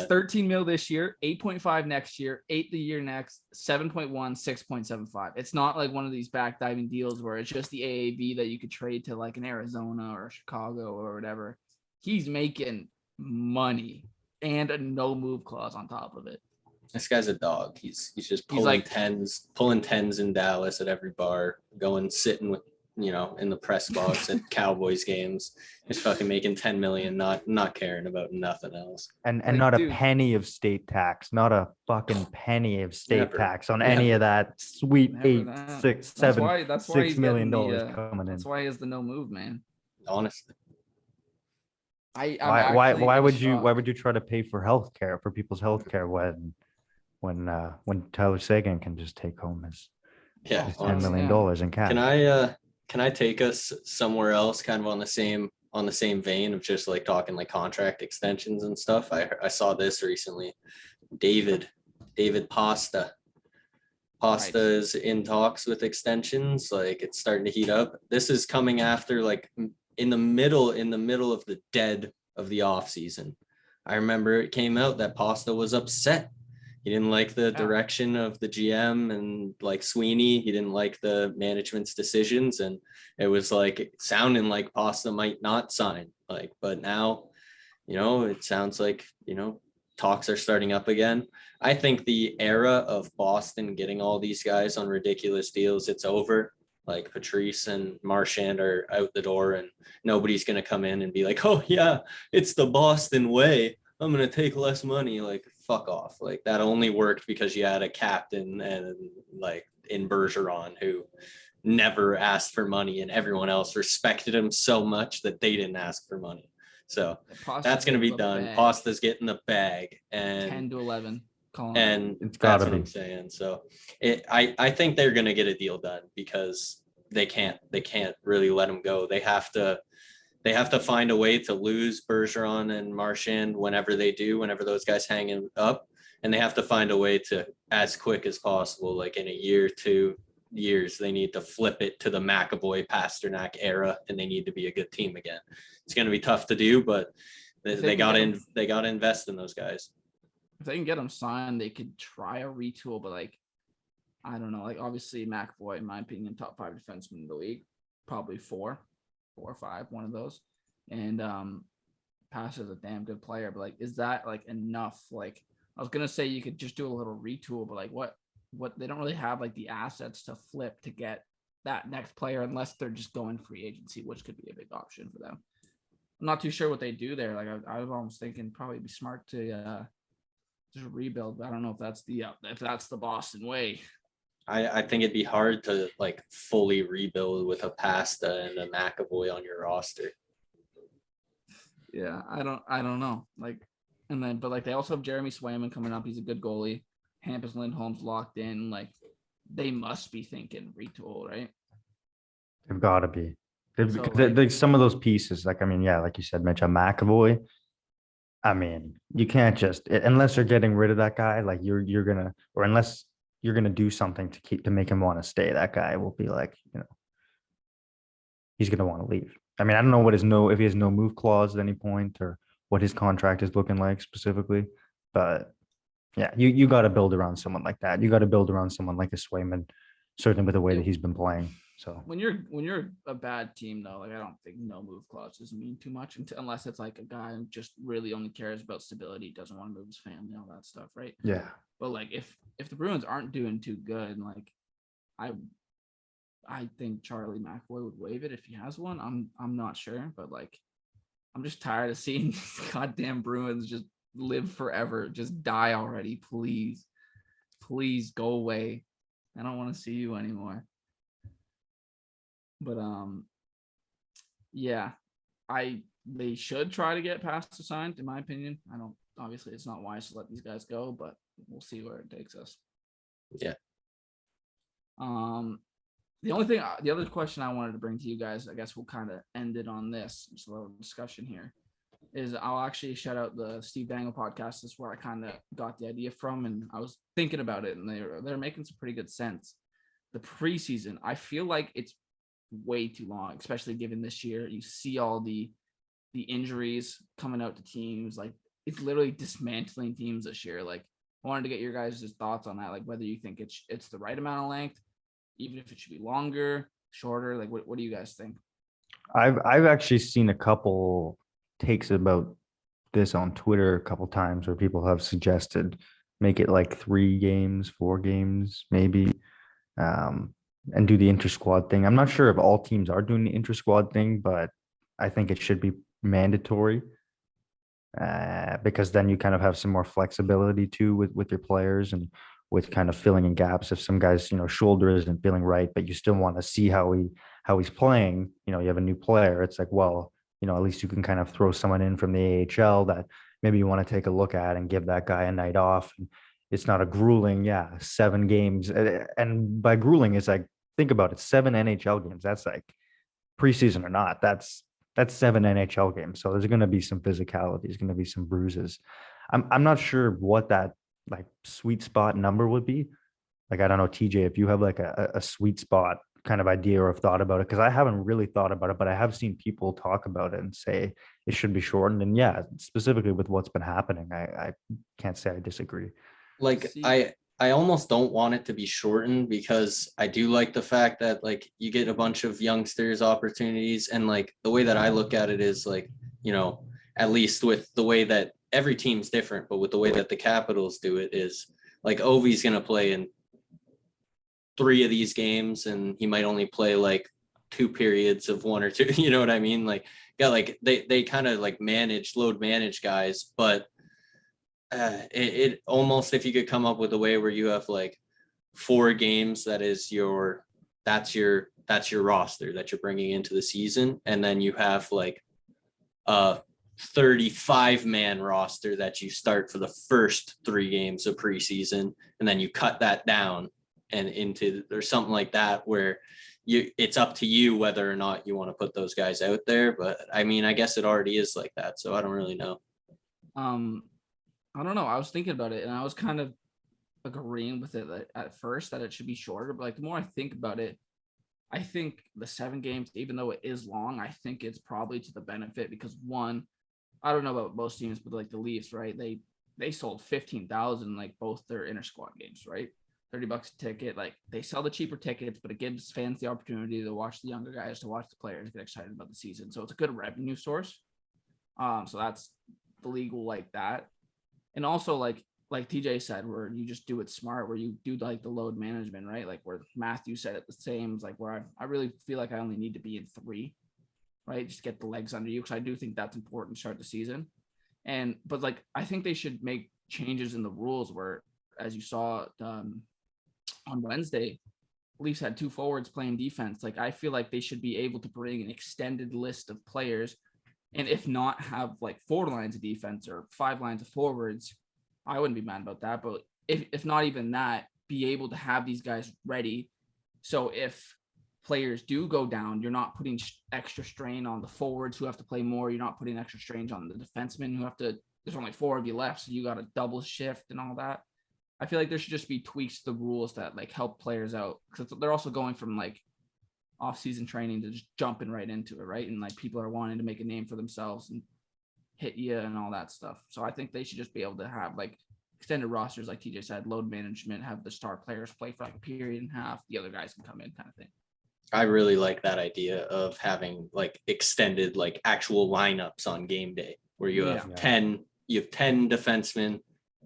that. 13 mil this year, 8.5 next year, 8 the year next, 7.1, 6.75. It's not like one of these backdiving deals where it's just the AAV that you could trade to like an Arizona or Chicago or whatever. He's making money and a no move clause on top of it. This guy's a dog. He's just pulling tens in Dallas at every bar, sitting with in the press box at Cowboys games, just fucking making 10 million, not caring about nothing else. And not a penny of state tax, not a fucking penny of state tax on any of that sweet $6 million coming in. That's why he has the no move, man. Honestly. Why would you try to pay for healthcare for people's healthcare when Tyler Seguin can just take home his $10 million in cash? Can I take us somewhere else, kind of on the same vein of just like talking like contract extensions and stuff? I saw this recently. David Pasta is in talks with extensions. Like it's starting to heat up. This is coming after like in the middle of the dead of the off season. I remember it came out that Pasta was upset. He didn't like the direction of the GM and like Sweeney. He didn't like the management's decisions. And it was like sounding like Pasta might not sign. But now, it sounds like, talks are starting up again. I think the era of Boston getting all these guys on ridiculous deals, it's over. Like Patrice and Marchand are out the door and nobody's going to come in and be like, oh yeah, it's the Boston way. I'm going to take less money. Like, fuck off. Like that only worked because you had a captain and like in Bergeron who never asked for money and everyone else respected him so much that they didn't ask for money. So that's going to be done. Pasta's getting the bag and 10 to 11. And that's what I'm saying. So I think they're going to get a deal done because they can't really let him go. They have to find a way to lose Bergeron and Marchand whenever those guys hang up. And they have to find a way to, as quick as possible, like in a year, 2 years, they need to flip it to the McAvoy Pasternak era and they need to be a good team again. It's going to be tough to do, but they got to invest in those guys. If they can get them signed, they could try a retool, but like, I don't know, like obviously McAvoy, in my opinion, top 5 defenseman in the league, probably 4 or 5, one of those. And Passer's a damn good player, but like, is that like enough? Like, I was gonna say you could just do a little retool, but like, what they don't really have like the assets to flip to get that next player unless they're just going free agency, which could be a big option for them. I'm not too sure what they do there. Like, I was almost thinking probably it'd be smart to just rebuild, but I don't know if that's the Boston way. I think it'd be hard to like fully rebuild with a Pasta and a McAvoy on your roster. Yeah, I don't know. Like, and then, but like they also have Jeremy Swayman coming up. He's a good goalie. Hampus Lindholm's locked in. Like, they must be thinking retool, right? They've got to be. Some of those pieces, like, I mean, yeah, like you said, Mitch, a McAvoy. I mean, you can't just unless you're getting rid of that guy, like you're gonna, or unless you're gonna do something to make him want to stay. That guy will be like, he's gonna want to leave. I mean, I don't know if he has no move clause at any point or what his contract is looking like specifically, but yeah, you got to build around someone like that. You got to build around someone like a Swayman, certainly with the way that he's been playing. So when you're a bad team though, like I don't think no move clauses mean too much unless it's like a guy who just really only cares about stability, doesn't want to move his family, all that stuff, right? yeah, But like if the Bruins aren't doing too good, like I think Charlie McAvoy would waive it if he has one. I'm not sure, but like I'm just tired of seeing goddamn Bruins just live forever. Just die already, please. Please go away. I don't want to see you anymore. But yeah, they should try to get past the sign, in my opinion. I don't obviously it's not wise to let these guys go, but we'll see where it takes us. Yeah. The other question I wanted to bring to you guys, I guess we'll kind of end it on this, just a little discussion here, is I'll actually shout out the Steve Dangle podcast. This is where I kind of got the idea from, and I was thinking about it, and they're making some pretty good sense. The preseason, I feel like it's way too long, especially given this year. You see all the injuries coming out to teams, like it's literally dismantling teams this year. Like I wanted to get your guys' thoughts on that, like whether you think it's the right amount of length, even if it should be longer, shorter. Like what do you guys think? I've actually seen a couple takes about this on Twitter a couple times where people have suggested make it like 3 games, 4 games, maybe, and do the inter-squad thing. I'm not sure if all teams are doing the inter-squad thing, but I think it should be mandatory because then you kind of have some more flexibility too with your players and with kind of filling in gaps. If some guys, shoulder isn't feeling right, but you still want to see how he's playing, you have a new player. It's like, well, at least you can kind of throw someone in from the AHL that maybe you want to take a look at and give that guy a night off. And it's not a grueling, 7 games. And by grueling, it's like, think about it, 7 NHL games. That's like preseason or not. That's 7 NHL games. So there's going to be some physicality. There's going to be some bruises. I'm not sure what that like sweet spot number would be. Like, I don't know, TJ, if you have like a sweet spot kind of idea or have thought about it, because I haven't really thought about it, but I have seen people talk about it and say it should be shortened. And yeah, specifically with what's been happening, I can't say I disagree. Like I almost don't want it to be shortened because I do like the fact that like you get a bunch of youngsters opportunities, and like the way that I look at it is like, at least with the way that every team's different, but with the way that the Capitals do it is like Ovi's going to play in 3 of these games and he might only play like 2 periods of 1 or 2, you know what I mean? Like, yeah, like they kind of like load manage guys, but it almost, if you could come up with a way where you have like 4 games, that's your roster that you're bringing into the season. And then you have like a 35-man roster that you start for the first 3 games of preseason. And then you cut that down and into, or something like that, where it's up to you whether or not you want to put those guys out there. But I mean, I guess it already is like that. So I don't really know. I don't know. I was thinking about it and I was kind of agreeing with it at first that it should be shorter. But like the more I think about it, I think the 7 games, even though it is long, I think it's probably to the benefit because one, I don't know about most teams, but like the Leafs, right? They sold 15,000 like both their inter squad games, right? $30 a ticket. Like they sell the cheaper tickets, but it gives fans the opportunity to watch the younger guys, to watch the players, get excited about the season. So it's a good revenue source. So that's the league will like that. And also like TJ said, where you just do it smart, where you do like the load management, right? Like where Matthew said it the same, is like where I really feel like I only need to be in 3, right? Just get the legs under you. Cause I do think that's important to start the season. But like, I think they should make changes in the rules where, as you saw on Wednesday, Leafs had 2 forwards playing defense. Like, I feel like they should be able to bring an extended list of players. And if not, have like 4 lines of defense or 5 lines of forwards. I wouldn't be mad about that. But if not even that, be able to have these guys ready. So if players do go down, you're not putting extra strain on the forwards who have to play more. You're not putting extra strain on the defensemen who have to there's only 4 of you left, so you got a double shift and all that. I feel like there should just be tweaks to the rules that like help players out, because they're also going from like off-season training to just jumping right into it, right? And like people are wanting to make a name for themselves and hit you and all that stuff. So I think they should just be able to have like extended rosters, like TJ said, load management, have the star players play for like a period and a half, the other guys can come in, kind of thing. I really like that idea of having like extended, like actual lineups on game day where you have 10 defensemen,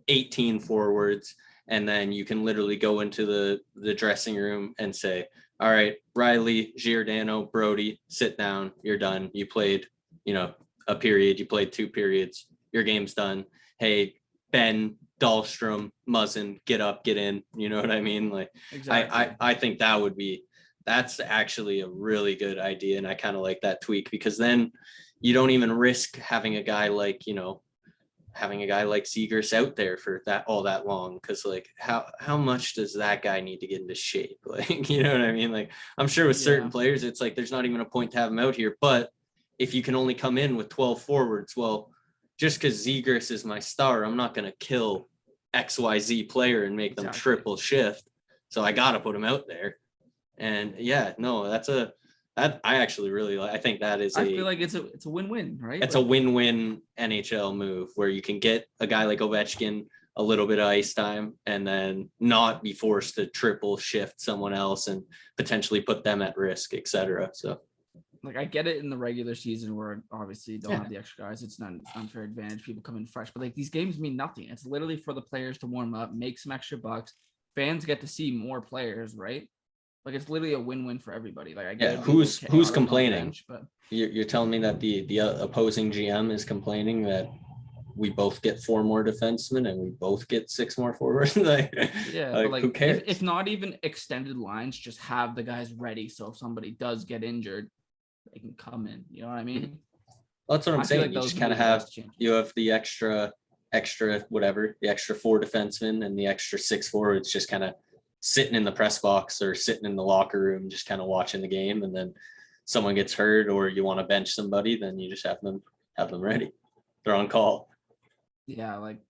18 forwards, and then you can literally go into the dressing room and say, all right, Riley, Giordano, Brody, sit down. You're done. You played, a period. You played 2 periods. Your game's done. Hey, Ben, Dahlstrom, Muzzin, get up, get in. You know what I mean? Like, exactly. I think that's actually a really good idea. And I kind of like that tweak, because then you don't even risk having a guy like Zegers out there for all that long. Cause like how much does that guy need to get into shape? Like, you know what I mean? Like, I'm sure with certain players, it's like, there's not even a point to have him out here, but if you can only come in with 12 forwards, well, just cause Zegers is my star, I'm not going to kill XYZ player and make them triple shift. So I got to put him out there. And that I actually really like. I think that is I feel like it's a win-win, right? It's a win-win NHL move where you can get a guy like Ovechkin a little bit of ice time and then not be forced to triple shift someone else and potentially put them at risk, etc. So like, I get it in the regular season where obviously you don't have the extra guys. It's not an unfair advantage. People come in fresh, but like these games mean nothing. It's literally for the players to warm up, make some extra bucks. Fans get to see more players, right? Like, it's literally a win-win for everybody. Like, I get who's complaining? Bench, but you're telling me that the opposing GM is complaining that we both get 4 more defensemen and we both get 6 more forwards? But who cares? If not even extended lines, just have the guys ready. So if somebody does get injured, they can come in. You know what I mean? Well, that's what I'm saying. Like, you just kind of have the extra whatever, the extra 4 defensemen and the extra 6 forwards just kind of sitting in the press box or sitting in the locker room, just kind of watching the game. And then someone gets hurt or you want to bench somebody, then you just have them ready. They're on call. Yeah. Like,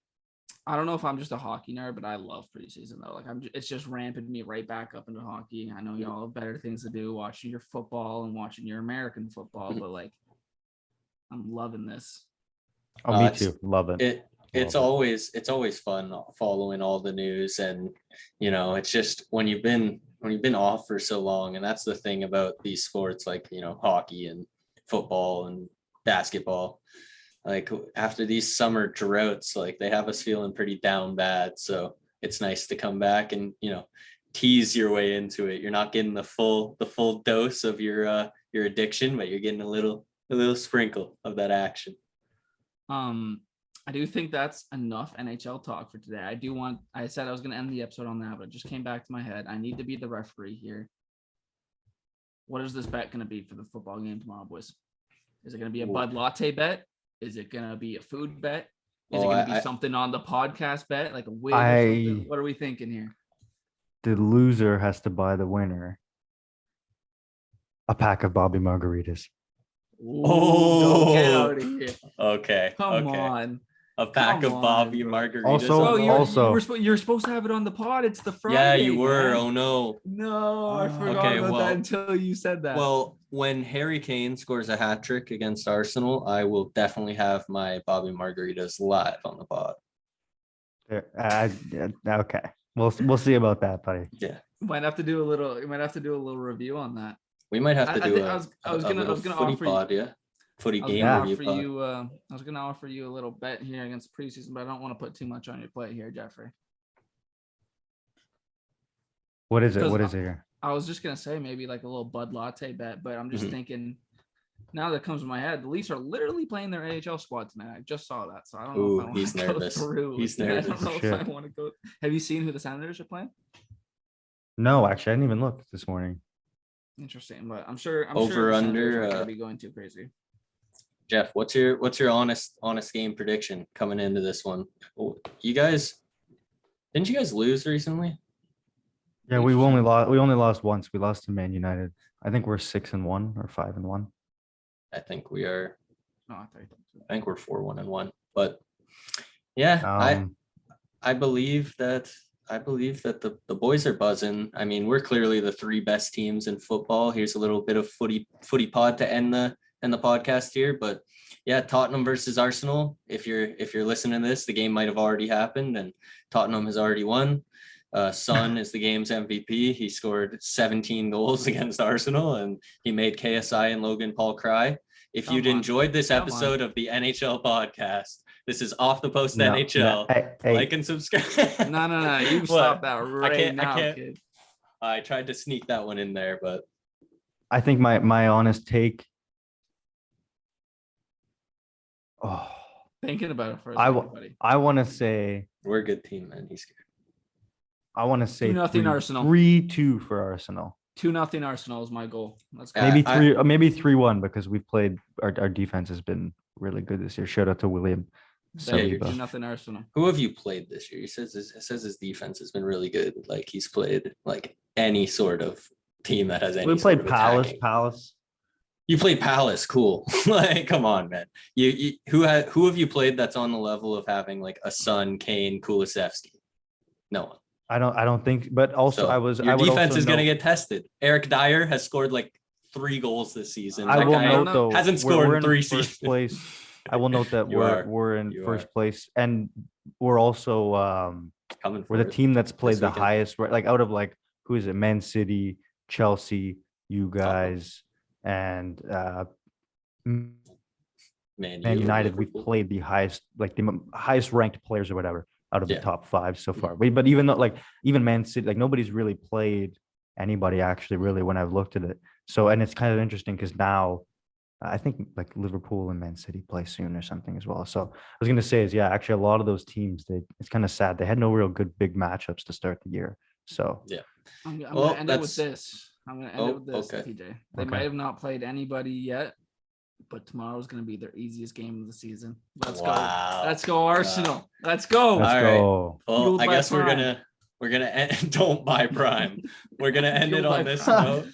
I don't know if I'm just a hockey nerd, but I love preseason though. Like, it's just ramping me right back up into hockey. I know y'all have better things to do, watching your football and watching your American football, but like, I'm loving this. Oh, me too. Love it. It's always fun following all the news, and it's just when you've been off for so long, and that's the thing about these sports like hockey and football and basketball. Like, after these summer droughts, like, they have us feeling pretty down bad. So it's nice to come back and tease your way into it. You're not getting the full dose of your addiction, but you're getting a little sprinkle of that action. I do think that's enough NHL talk for today. I said I was going to end the episode on that, but it just came back to my head. I need to be the referee here. What is this bet going to be for the football game tomorrow, boys? Is it going to be a Bud Latte bet? Is it going to be a food bet? Is it going to be something on the podcast bet? Like a win or something? What are we thinking here? The loser has to buy the winner a pack of Bobby Margaritas. Ooh, get out of here. Okay. Come on. A pack of Bobby Margaritas. Also, you're supposed to have it on the pod. It's the Friday. Yeah, you were. Man. Oh no. No, I forgot about that until you said that. Well, when Harry Kane scores a hat trick against Arsenal, I will definitely have my Bobby Margaritas live on the pod. Okay. We'll see about that, buddy. Yeah. You might have to do a little review on that. We might have to do I was gonna offer pod, you, footy game review pod. I was gonna offer you a little bet here against preseason, but I don't want to put too much on your plate here, Jeffrey. What is it? What is it here? I was just gonna say maybe like a little Bud Latte bet, but I'm just thinking now that comes to my head, the Leafs are literally playing their AHL squad tonight. I just saw that, so I don't know if I want to go through. He's nervous. I don't know if I want to go. Have you seen who the Senators are playing? No, actually, I didn't even look this morning. Interesting, but I'm sure under gonna be going too crazy. Jeff, what's your honest game prediction coming into this one? Didn't you guys lose recently? Yeah, we only lost once. We lost to Man United. I think we're 6-1 or 5-1. I think we are. No, I think we're 4-1-1. But Yeah, Um, I believe that the boys are buzzing. I mean, we're clearly the three best teams in football. Here's a little bit of footy pod to end the podcast here. But yeah, Tottenham versus Arsenal. If you're listening to this, the game might have already happened and Tottenham has already won. Son is the game's MVP. He scored 17 goals against Arsenal and he made KSI and Logan Paul cry. If you'd enjoyed this episode of the NHL podcast, this is Off the Post NHL. Hey, like and subscribe. No. You stop that right now, I can't. kid. I tried to sneak that one in there, but I think my honest take. Oh, Thinking about it first. I want to say we're a good team, man. He's scared. I want to say 2-0 Arsenal. 3-2 for Arsenal. 2-0 Arsenal is my goal. Let's go. Maybe 3-1 because we've played our defense has been really good this year. Shout out to William. You're 2-0 Arsenal. Who have you played this year? He says his defense has been really good. Like he's played like any sort of team that has any. We played sort of Palace. attacking. Palace. You played Palace, cool. Like, come on, man. Who have you played that's on the level of having like a Son, Kane, Kulusevski? No one. I don't think, but also your defense is going to get tested. Eric Dyer has scored like 3 goals this season. I will note though, hasn't scored in 3 first seasons. Place. I will note that we're in first place, and we're also we're the team that's played the highest, right? Like out of like who is it? Man City, Chelsea, you guys, and Man United. We played the highest, like the highest ranked players or whatever out of the top 5 so far. But even though like even Man City, like nobody's really played anybody actually really when I've looked at it. So and it's kind of interesting because now I think like Liverpool and Man City play soon or something as well. So I was going to say is actually a lot of those teams, it's kind of sad. They had no real good big matchups to start the year. So I'm going to end it with this. I'm going to end it with this, okay. TJ. They might have not played anybody yet, but tomorrow is going to be their easiest game of the season. Let's go. Let's go, Arsenal. Let's go. Let's go. Well, I guess we're gonna end. Don't buy Prime. We're gonna end it on this note.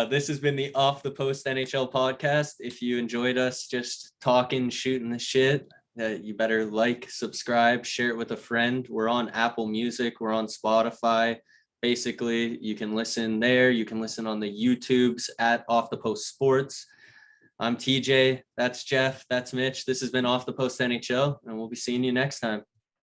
This has been the Off the Post NHL podcast. If you enjoyed us just talking, shooting the shit, you better like, subscribe, share it with a friend. We're on Apple Music. We're on Spotify. Basically, you can listen there. You can listen on the YouTubes at Off the Post Sports. I'm TJ. That's Jeff. That's Mitch. This has been Off the Post NHL, and we'll be seeing you next time.